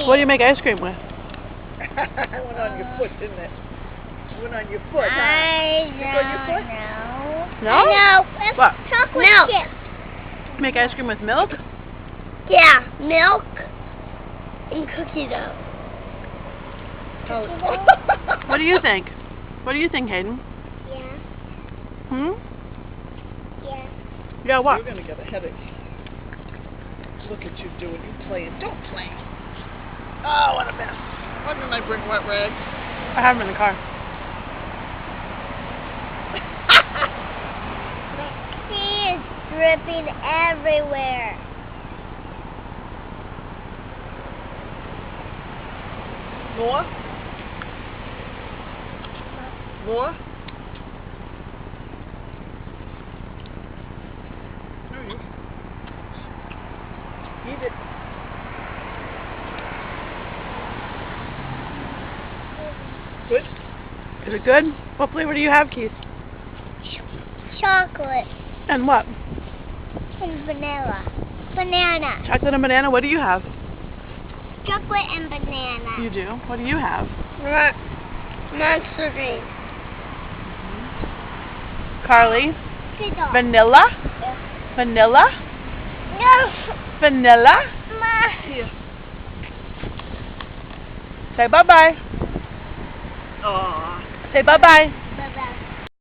What do you make ice cream with? It went on your foot, didn't it? It went on your foot, huh? I It on your foot? No? No. It's What? chocolate chip. Make ice cream with milk? Yeah, milk and cookie dough. What do you think? What do you think, Hayden? Yeah. Hmm? Yeah. Yeah, what? You're going to get a headache. Look at you doing. You playing. Don't play. Oh, what a mess. Why didn't I bring wet rags? I have them in the car. My tea is dripping everywhere. More? More? No, you eat it. Good? Is it good? What flavor do you have, Keith? Chocolate And what? and vanilla. Banana. Chocolate and banana. What do you have? Chocolate and banana. You do? What do you have? Monster drink. Carly? Vanilla. Vanilla? Vanilla? No. Vanilla? Here. Say bye-bye. Aww. Say bye-bye.